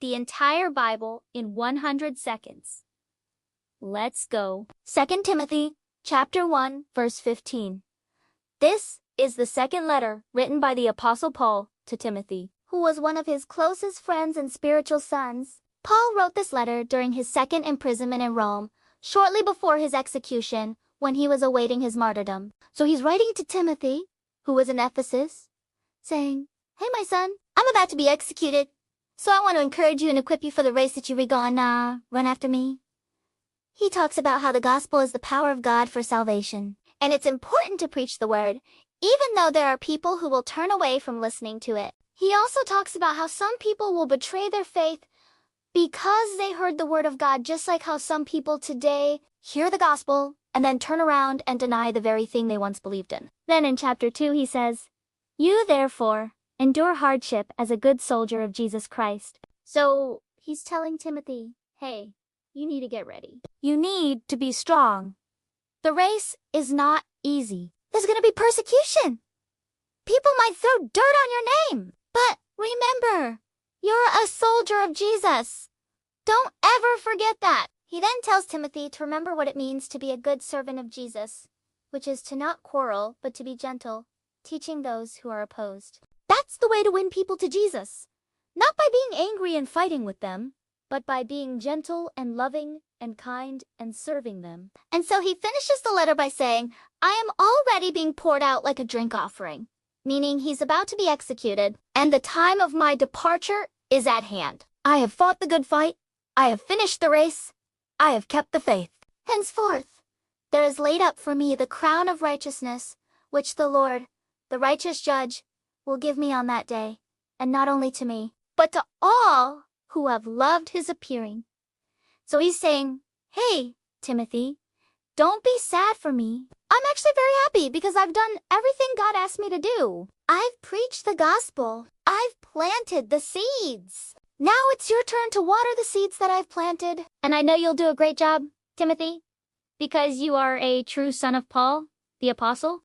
the entire Bible in 100 seconds. Let's go. 2 Timothy chapter 1, verse 15. This is the second letter written by the Apostle Paul to Timothy, who was one of his closest friends and spiritual sons. Paul wrote this letter during his second imprisonment in Rome, shortly before his execution, when he was awaiting his martyrdom. So he's writing to Timothy, who was in Ephesus, saying, "Hey, my son, I'm about to be executed, so I want to encourage you and equip you for the race that you're gonna run after me." He talks about how the gospel is the power of God for salvation, and it's important to preach the word, even though there are people who will turn away from listening to it. He also talks about how some people will betray their faith because they heard the word of God, just like how some people today hear the gospel and then turn around and deny the very thing they once believed in. Then in chapter 2 he says, "You therefore endure hardship as a good soldier of Jesus Christ." So he's telling Timothy, hey, you need to get ready. You need to be strong. The race is not easy. There's going to be persecution. People might throw dirt on your name. But remember, you're a soldier of Jesus. Don't ever forget that. He then tells Timothy to remember what it means to be a good servant of Jesus, which is to not quarrel, but to be gentle, teaching those who are opposed. That's the way to win people to Jesus. Not by being angry and fighting with them, but by being gentle and loving and kind and serving them. And so he finishes the letter by saying, "I am already being poured out like a drink offering," meaning he's about to be executed, and the time of my departure is at hand. I have fought the good fight. I have finished the race. I have kept the faith. Henceforth, there is laid up for me the crown of righteousness, which the Lord, the righteous judge, will give me on that day, and not only to me, but to all who have loved his appearing. So he's saying, hey, Timothy, don't be sad for me. I'm actually very happy because I've done everything God asked me to do. I've preached the gospel. I've planted the seeds. Now it's your turn to water the seeds that I've planted. And I know you'll do a great job, Timothy, because you are a true son of Paul, the apostle.